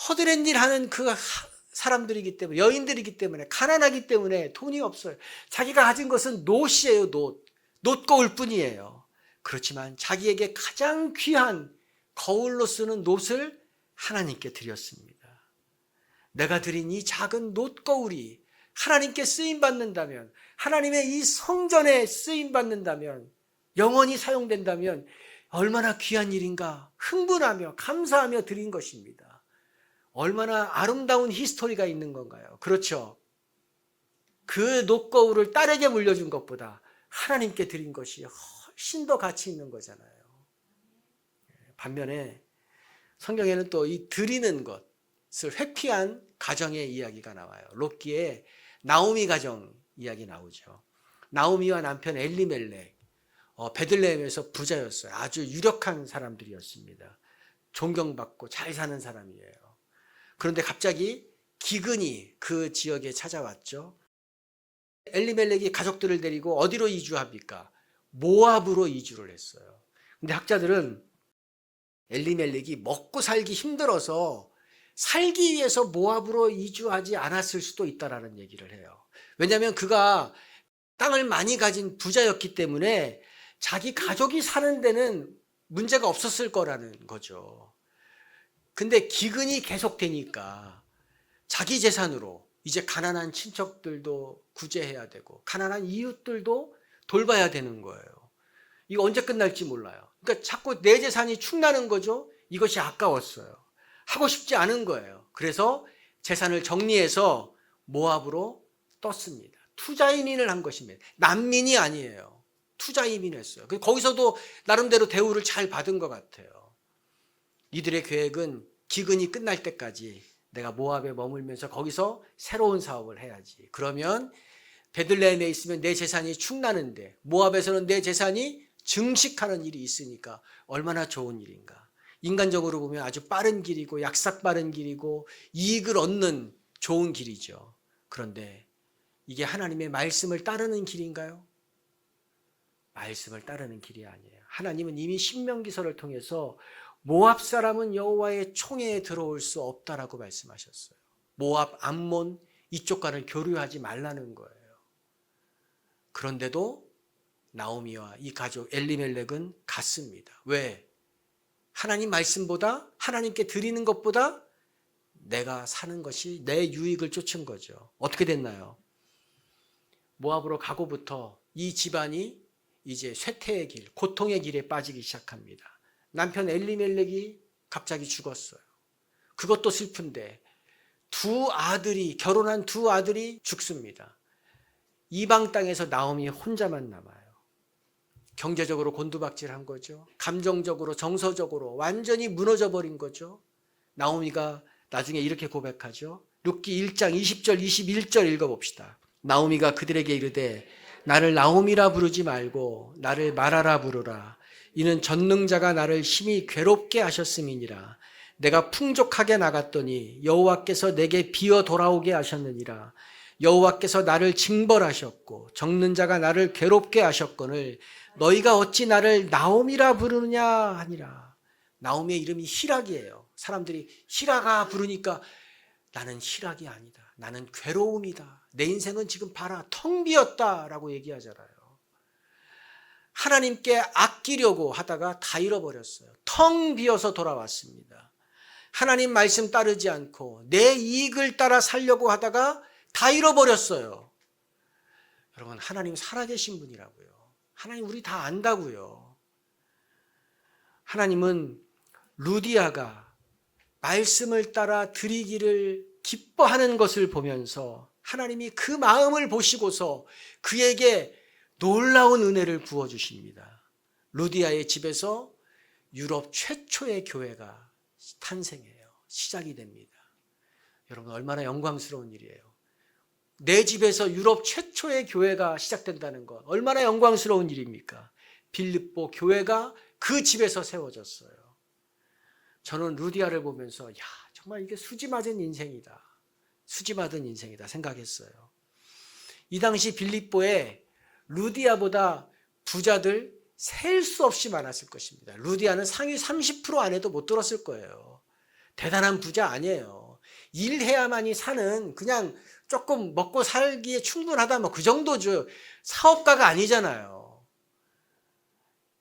허드렛 일 하는 그 사람들이기 때문에, 여인들이기 때문에, 가난하기 때문에 돈이 없어요. 자기가 가진 것은 놋이에요. 놋 거울 뿐이에요. 그렇지만 자기에게 가장 귀한 거울로 쓰는 놋을 하나님께 드렸습니다. 내가 드린 이 작은 놋 거울이 하나님께 쓰임받는다면, 하나님의 이 성전에 쓰임받는다면, 영원히 사용된다면 얼마나 귀한 일인가 흥분하며 감사하며 드린 것입니다. 얼마나 아름다운 히스토리가 있는 건가요? 그렇죠. 그 놋거울을 딸에게 물려준 것보다 하나님께 드린 것이 훨씬 더 가치 있는 거잖아요. 반면에 성경에는 또 이 드리는 것을 회피한 가정의 이야기가 나와요. 롯기의 나오미 가정 이야기 나오죠. 나오미와 남편 엘리멜렉, 베들레헴에서 부자였어요. 아주 유력한 사람들이었습니다. 존경받고 잘 사는 사람이에요. 그런데 갑자기 기근이 그 지역에 찾아왔죠. 엘리멜렉이 가족들을 데리고 어디로 이주합니까? 모압으로 이주를 했어요. 근데 학자들은 엘리멜렉이 먹고 살기 힘들어서 살기 위해서 모압으로 이주하지 않았을 수도 있다라는 얘기를 해요. 왜냐하면 그가 땅을 많이 가진 부자였기 때문에 자기 가족이 사는 데는 문제가 없었을 거라는 거죠. 근데 기근이 계속되니까 자기 재산으로 이제 가난한 친척들도 구제해야 되고 가난한 이웃들도 돌봐야 되는 거예요. 이거 언제 끝날지 몰라요. 그러니까 자꾸 내 재산이 축나는 거죠. 이것이 아까웠어요. 하고 싶지 않은 거예요. 그래서 재산을 정리해서 모압으로 떴습니다. 투자 이민을 한 것입니다. 난민이 아니에요. 투자 이민했어요. 거기서도 나름대로 대우를 잘 받은 것 같아요. 이들의 계획은 기근이 끝날 때까지 내가 모압에 머물면서 거기서 새로운 사업을 해야지. 그러면 베들레헴에 있으면 내 재산이 축나는데 모압에서는 내 재산이 증식하는 일이 있으니까 얼마나 좋은 일인가. 인간적으로 보면 아주 빠른 길이고 약삭 빠른 길이고 이익을 얻는 좋은 길이죠. 그런데 이게 하나님의 말씀을 따르는 길인가요? 말씀을 따르는 길이 아니에요. 하나님은 이미 신명기서를 통해서 모압 사람은 여호와의 총회에 들어올 수 없다라고 말씀하셨어요. 모압, 암몬 이쪽과는 교류하지 말라는 거예요. 그런데도 나오미와 이 가족 엘리멜렉은 갔습니다. 왜? 하나님 말씀보다 하나님께 드리는 것보다 내가 사는 것이 내 유익을 쫓은 거죠. 어떻게 됐나요? 모압으로 가고부터 이 집안이 이제 쇠퇴의 길, 고통의 길에 빠지기 시작합니다. 남편 엘리멜렉이 갑자기 죽었어요. 그것도 슬픈데 결혼한 두 아들이 죽습니다. 이방 땅에서 나오미 혼자만 남아요. 경제적으로 곤두박질한 거죠. 감정적으로, 정서적으로 완전히 무너져 버린 거죠. 나오미가 나중에 이렇게 고백하죠. 룻기 1장 20절 21절 읽어봅시다. 나오미가 그들에게 이르되 나를 나오미라 부르지 말고 나를 마라라 부르라. 이는 전능자가 나를 심히 괴롭게 하셨음이니라. 내가 풍족하게 나갔더니 여호와께서 내게 비어 돌아오게 하셨느니라. 여호와께서 나를 징벌하셨고 적는 자가 나를 괴롭게 하셨거늘 너희가 어찌 나를 나오미라 부르느냐 하니라. 나오미의 이름이 희락이에요. 사람들이 희락아 부르니까 나는 희락이 아니다. 나는 괴로움이다. 내 인생은 지금 봐라 텅 비었다라고 얘기하잖아요. 하나님께 아끼려고 하다가 다 잃어버렸어요. 텅 비어서 돌아왔습니다. 하나님 말씀 따르지 않고 내 이익을 따라 살려고 하다가 다 잃어버렸어요. 여러분, 하나님 살아계신 분이라고요. 하나님 우리 다 안다고요. 하나님은 루디아가 말씀을 따라 드리기를 기뻐하는 것을 보면서 하나님이 그 마음을 보시고서 그에게 놀라운 은혜를 부어주십니다. 루디아의 집에서 유럽 최초의 교회가 탄생해요. 시작이 됩니다. 여러분, 얼마나 영광스러운 일이에요. 내 집에서 유럽 최초의 교회가 시작된다는 것 얼마나 영광스러운 일입니까? 빌립보 교회가 그 집에서 세워졌어요. 저는 루디아를 보면서 야, 정말 이게 수지 맞은 인생이다. 수지 맞은 인생이다 생각했어요. 이 당시 빌립보에 루디아보다 부자들 셀 수 없이 많았을 것입니다. 루디아는 상위 30% 안에도 못 들었을 거예요. 대단한 부자 아니에요. 일해야만이 사는 그냥 조금 먹고 살기에 충분하다 뭐 그 정도죠. 사업가가 아니잖아요.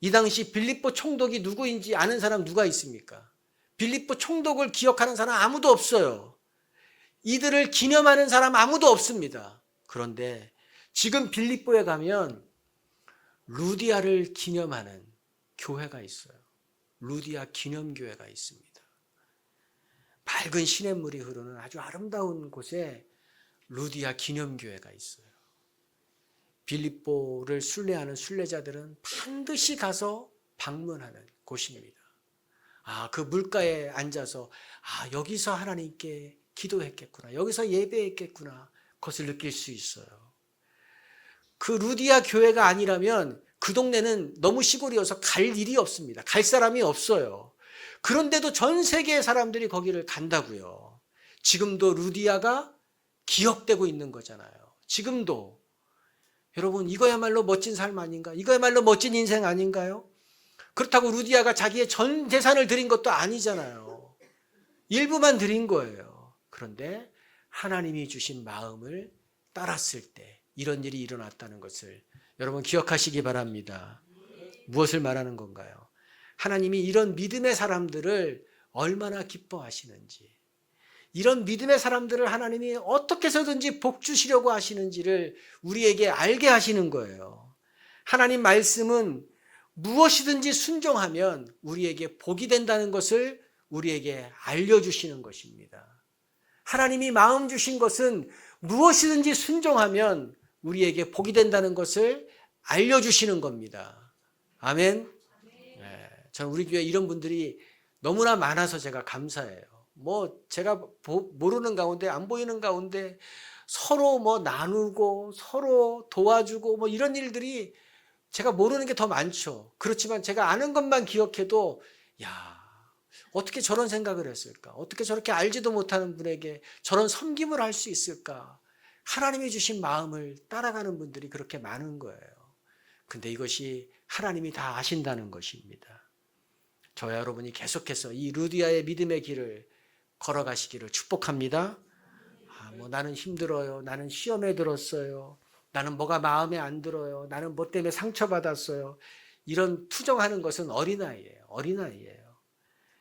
이 당시 빌립보 총독이 누구인지 아는 사람 누가 있습니까? 빌립보 총독을 기억하는 사람 아무도 없어요. 이들을 기념하는 사람 아무도 없습니다. 그런데 지금 빌립보에 가면 루디아를 기념하는 교회가 있어요. 루디아 기념교회가 있습니다. 맑은 시냇물이 흐르는 아주 아름다운 곳에 루디아 기념교회가 있어요. 빌립보를 순례하는 순례자들은 반드시 가서 방문하는 곳입니다. 그 물가에 앉아서 여기서 하나님께 기도했겠구나. 여기서 예배했겠구나. 그것을 느낄 수 있어요. 그 루디아 교회가 아니라면 그 동네는 너무 시골이어서 갈 일이 없습니다. 갈 사람이 없어요. 그런데도 전 세계의 사람들이 거기를 간다고요. 지금도 루디아가 기억되고 있는 거잖아요. 지금도. 여러분, 이거야말로 멋진 삶 아닌가? 이거야말로 멋진 인생 아닌가요? 그렇다고 루디아가 자기의 전 재산을 드린 것도 아니잖아요. 일부만 드린 거예요. 그런데 하나님이 주신 마음을 따랐을 때 이런 일이 일어났다는 것을 여러분 기억하시기 바랍니다. 무엇을 말하는 건가요? 하나님이 이런 믿음의 사람들을 얼마나 기뻐하시는지, 이런 믿음의 사람들을 하나님이 어떻게 해서든지 복 주시려고 하시는지를 우리에게 알게 하시는 거예요. 하나님 말씀은 무엇이든지 순종하면 우리에게 복이 된다는 것을 우리에게 알려주시는 것입니다. 하나님이 마음 주신 것은 무엇이든지 순종하면 우리에게 복이 된다는 것을 알려주시는 겁니다. 아멘. 네, 저는 우리 교회 이런 분들이 너무나 많아서 제가 감사해요. 제가 모르는 가운데, 안 보이는 가운데 서로 나누고 서로 도와주고 이런 일들이 제가 모르는 게 더 많죠. 그렇지만 제가 아는 것만 기억해도 어떻게 저런 생각을 했을까? 어떻게 저렇게 알지도 못하는 분에게 저런 섬김을 할 수 있을까? 하나님이 주신 마음을 따라가는 분들이 그렇게 많은 거예요. 근데 이것이 하나님이 다 아신다는 것입니다. 저와 여러분이 계속해서 이 루디아의 믿음의 길을 걸어가시기를 축복합니다. 나는 힘들어요. 나는 시험에 들었어요. 나는 뭐가 마음에 안 들어요. 나는 뭐 때문에 상처받았어요. 이런 투정하는 것은 어린아이예요. 어린아이예요.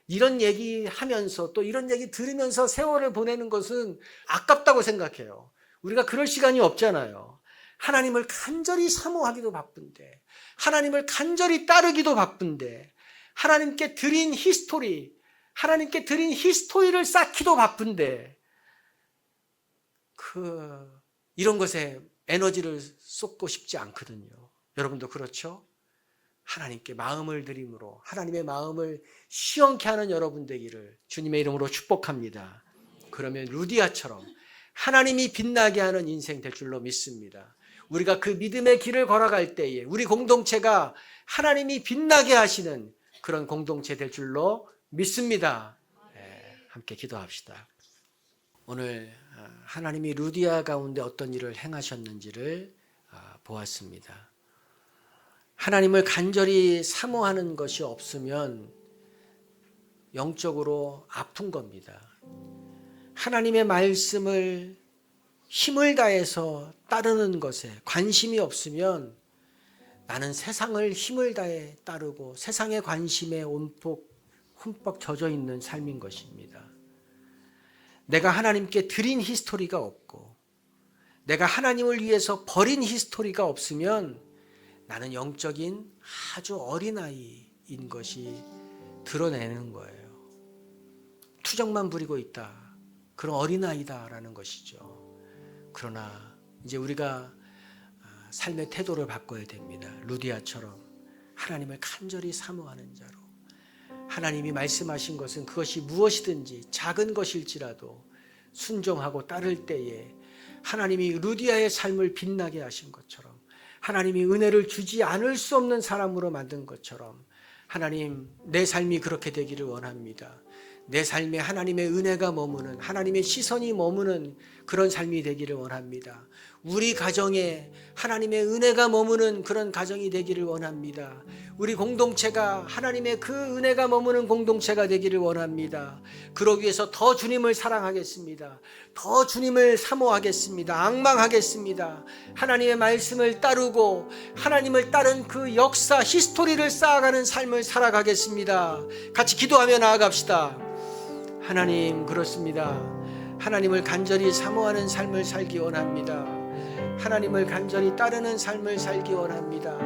이런 얘기하면서 또 이런 얘기 들으면서 세월을 보내는 것은 아깝다고 생각해요. 우리가 그럴 시간이 없잖아요. 하나님을 간절히 사모하기도 바쁜데, 하나님을 간절히 따르기도 바쁜데, 하나님께 드린 히스토리를 쌓기도 바쁜데, 이런 것에 에너지를 쏟고 싶지 않거든요. 여러분도 그렇죠? 하나님께 마음을 드림으로 하나님의 마음을 시원케 하는 여러분 되기를 주님의 이름으로 축복합니다. 그러면 루디아처럼 하나님이 빛나게 하는 인생 될 줄로 믿습니다. 우리가 그 믿음의 길을 걸어갈 때에 우리 공동체가 하나님이 빛나게 하시는 그런 공동체 될 줄로 믿습니다. 함께 기도합시다. 오늘 하나님이 루디아 가운데 어떤 일을 행하셨는지를 보았습니다. 하나님을 간절히 사모하는 것이 없으면 영적으로 아픈 겁니다. 하나님의 말씀을 힘을 다해서 따르는 것에 관심이 없으면 나는 세상을 힘을 다해 따르고 세상의 관심에 흠뻑 젖어 있는 삶인 것입니다. 내가 하나님께 드린 히스토리가 없고 내가 하나님을 위해서 버린 히스토리가 없으면 나는 영적인 아주 어린아이인 것이 드러내는 거예요. 투정만 부리고 있다. 그런 어린아이다라는 것이죠. 그러나 이제 우리가 삶의 태도를 바꿔야 됩니다. 루디아처럼 하나님을 간절히 사모하는 자로, 하나님이 말씀하신 것은 그것이 무엇이든지 작은 것일지라도 순종하고 따를 때에 하나님이 루디아의 삶을 빛나게 하신 것처럼, 하나님이 은혜를 주지 않을 수 없는 사람으로 만든 것처럼 하나님, 내 삶이 그렇게 되기를 원합니다. 내 삶에 하나님의 은혜가 머무는, 하나님의 시선이 머무는 그런 삶이 되기를 원합니다. 우리 가정에 하나님의 은혜가 머무는 그런 가정이 되기를 원합니다. 우리 공동체가 하나님의 그 은혜가 머무는 공동체가 되기를 원합니다. 그러기 위해서 더 주님을 사랑하겠습니다. 더 주님을 사모하겠습니다. 앙망하겠습니다. 하나님의 말씀을 따르고 하나님을 따른 그 역사, 히스토리를 쌓아가는 삶을 살아가겠습니다. 같이 기도하며 나아갑시다. 하나님, 그렇습니다. 하나님을 간절히 사모하는 삶을 살기 원합니다. 하나님을 간절히 따르는 삶을 살기 원합니다.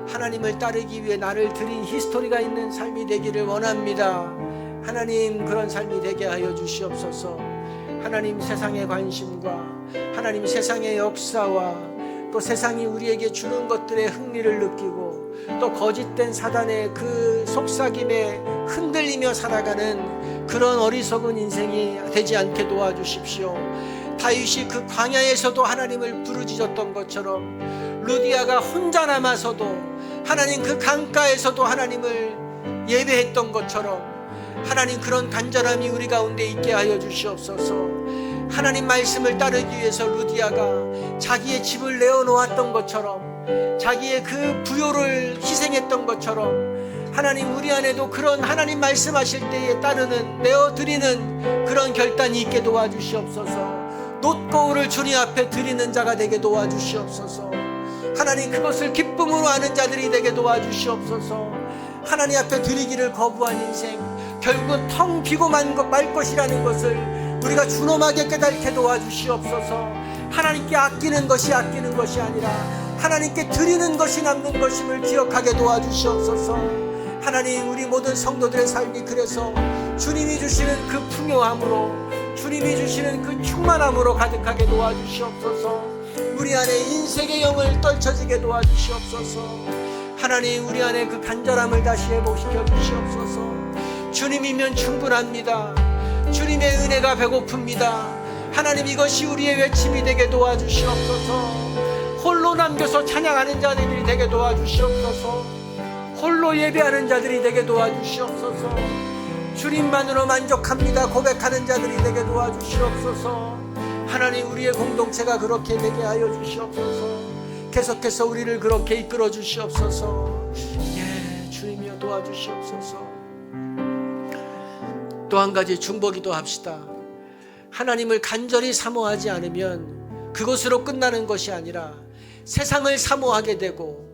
하나님을 따르기 위해 나를 드린 히스토리가 있는 삶이 되기를 원합니다. 하나님, 그런 삶이 되게 하여 주시옵소서. 하나님, 세상의 관심과 하나님 세상의 역사와 또 세상이 우리에게 주는 것들에 흥미를 느끼고 또 거짓된 사단의 그 속삭임에 흔들리며 살아가는 그런 어리석은 인생이 되지 않게 도와주십시오. 다윗이 그 광야에서도 하나님을 부르짖었던 것처럼, 루디아가 혼자 남아서도 하나님 그 강가에서도 하나님을 예배했던 것처럼, 하나님 그런 간절함이 우리 가운데 있게 하여 주시옵소서. 하나님 말씀을 따르기 위해서 루디아가 자기의 집을 내어놓았던 것처럼, 자기의 그 부요를 희생했던 것처럼, 하나님 우리 안에도 그런 하나님 말씀하실 때에 따르는, 내어드리는 그런 결단이 있게 도와주시옵소서. 놋거울을 주님 앞에 드리는 자가 되게 도와주시옵소서. 하나님, 그것을 기쁨으로 하는 자들이 되게 도와주시옵소서. 하나님 앞에 드리기를 거부한 인생, 결국은 텅 비고 말 것이라는 것을 우리가 준엄하게 깨닫게 도와주시옵소서. 하나님께 아끼는 것이 아니라 하나님께 드리는 것이 남는 것임을 기억하게 도와주시옵소서. 하나님, 우리 모든 성도들의 삶이 그래서 주님이 주시는 그 풍요함으로, 주님이 주시는 그 충만함으로 가득하게 도와주시옵소서. 우리 안에 인색의 영을 떨쳐지게 도와주시옵소서. 하나님, 우리 안에 그 간절함을 다시 회복시켜 주시옵소서. 주님이면 충분합니다. 주님의 은혜가 배고픕니다. 하나님, 이것이 우리의 외침이 되게 도와주시옵소서. 홀로 남겨서 찬양하는 자들이 되게 도와주시옵소서. 홀로 예배하는 자들이 되게 도와주시옵소서. 주님만으로 만족합니다 고백하는 자들이 되게 도와주시옵소서. 하나님, 우리의 공동체가 그렇게 되게 하여 주시옵소서. 계속해서 우리를 그렇게 이끌어 주시옵소서. 예, 주님이여 도와주시옵소서. 또 한 가지 중보기도 합시다. 하나님을 간절히 사모하지 않으면 그것으로 끝나는 것이 아니라 세상을 사모하게 되고,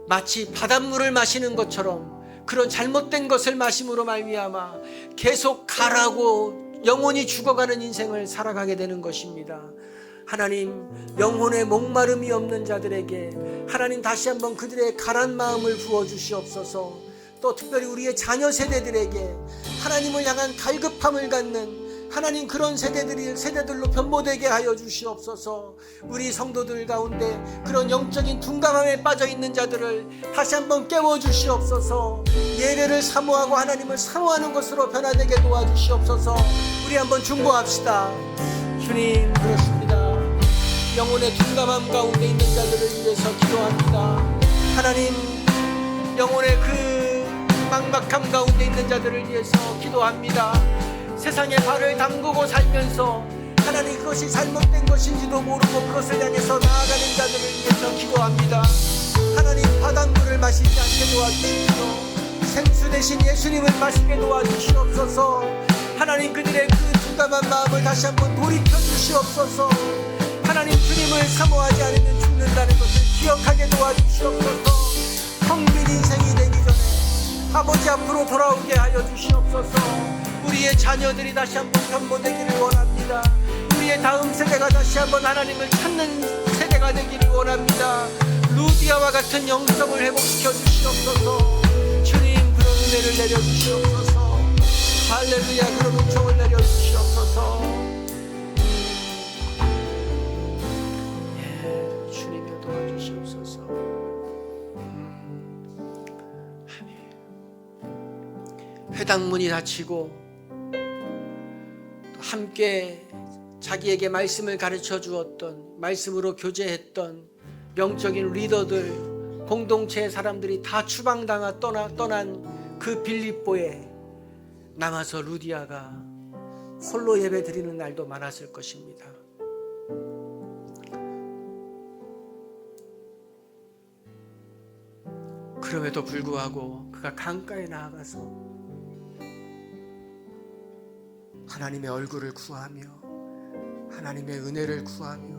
마치 바닷물을 마시는 것처럼 그런 잘못된 것을 마심으로 말미암아 계속 가라고 영혼이 죽어가는 인생을 살아가게 되는 것입니다. 하나님, 영혼의 목마름이 없는 자들에게 하나님 다시 한번 그들의 가란 마음을 부어주시옵소서. 또 특별히 우리의 자녀 세대들에게 하나님을 향한 갈급함을 갖는 하나님 그런 세대들로 변모되게 하여 주시옵소서. 우리 성도들 가운데 그런 영적인 둔감함에 빠져 있는 자들을 다시 한번 깨워 주시옵소서. 예배를 사모하고 하나님을 사모하는 것으로 변화되게 도와주시옵소서. 우리 한번 중보합시다. 주님, 그렇습니다. 영혼의 둔감함 가운데 있는 자들을 위해서 기도합니다. 하나님, 영혼의 그 막막함 가운데 있는 자들을 위해서 기도합니다. 세상에 발을 담그고 살면서 하나님 그것이 잘못된 것인지도 모르고 그것을 향해서 나아가는 자들을 위해서 기도합니다. 하나님, 바닷물을 마시지 않게 도와주십시오. 생수 대신 예수님을 마시게 도와주시옵소서. 하나님, 그들의 그 둔감한 마음을 다시 한번 돌이켜 주시옵소서. 하나님, 주님을 사모하지 않으면 죽는다는 것을 기억하게 도와주시옵소서. 텅빈 인생이 되기 전에 아버지 앞으로 돌아오게 하여 주시옵소서. 우리의 자녀들이 다시 한번 변모되기를 원합니다. 우리의 다음 세대가 다시 한번 하나님을 찾는 세대가 되기를 원합니다. 루디아와 같은 영성을 회복시켜 주시옵소서. 주님, 그런 은혜를 내려주시옵소서. 할렐루야, 그런 은총을 내려주시옵소서. 예, 주님이여 도와주시옵소서. 회당문이 닫히고 함께 자기에게 말씀을 가르쳐 주었던, 말씀으로 교제했던 영적인 리더들, 공동체의 사람들이 다 추방당하 떠난 그 빌립보에 남아서 루디아가 홀로 예배 드리는 날도 많았을 것입니다. 그럼에도 불구하고 그가 강가에 나아가서 하나님의 얼굴을 구하며 하나님의 은혜를 구하며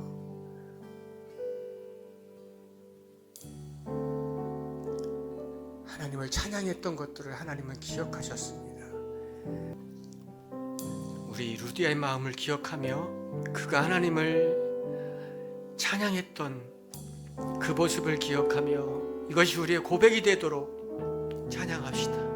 하나님을 찬양했던 것들을 하나님은 기억하셨습니다. 우리 루디아의 마음을 기억하며 그가 하나님을 찬양했던 그 모습을 기억하며 이것이 우리의 고백이 되도록 찬양합시다.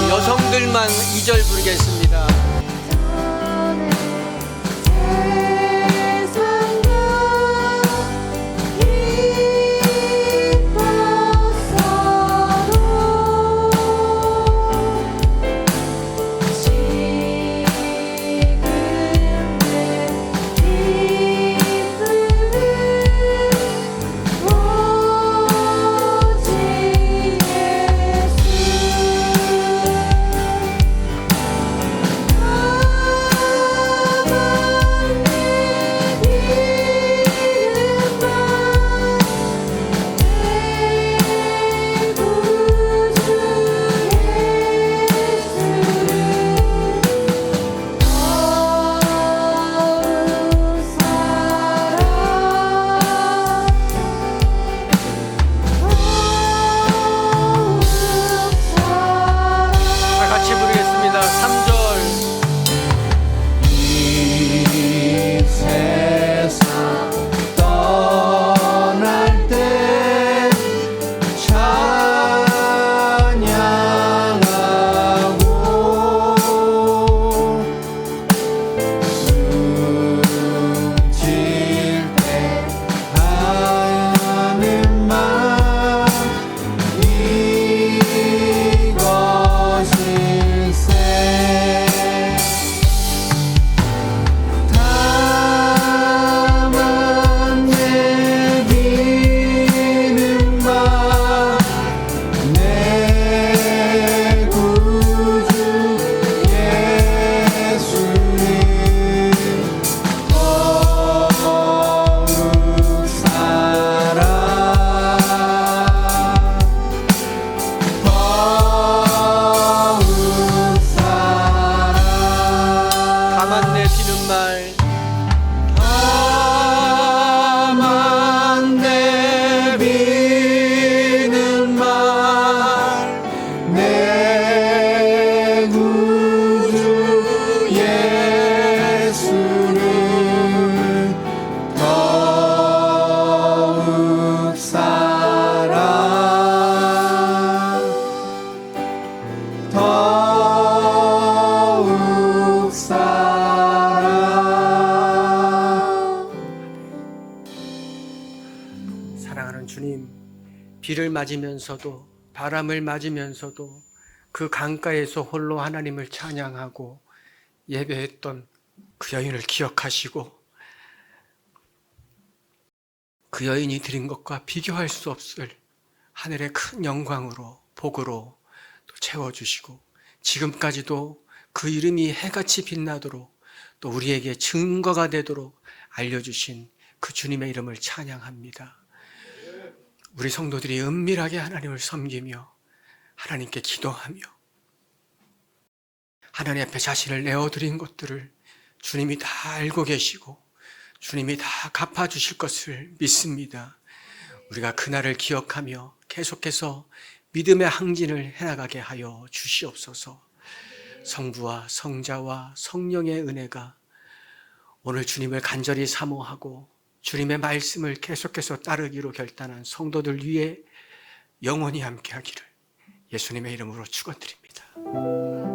여성들만 2절 부르겠습니다. 사랑하는 주님, 비를 맞으면서도 바람을 맞으면서도 그 강가에서 홀로 하나님을 찬양하고 예배했던 그 여인을 기억하시고 그 여인이 드린 것과 비교할 수 없을 하늘의 큰 영광으로 복으로 또 채워주시고 지금까지도 그 이름이 해같이 빛나도록 또 우리에게 증거가 되도록 알려주신 그 주님의 이름을 찬양합니다. 우리 성도들이 은밀하게 하나님을 섬기며 하나님께 기도하며 하나님 앞에 자신을 내어드린 것들을 주님이 다 알고 계시고 주님이 다 갚아주실 것을 믿습니다. 우리가 그날을 기억하며 계속해서 믿음의 항진을 해나가게 하여 주시옵소서. 성부와 성자와 성령의 은혜가 오늘 주님을 간절히 사모하고 주님의 말씀을 계속해서 따르기로 결단한 성도들 위해 영원히 함께하기를 예수님의 이름으로 축원드립니다.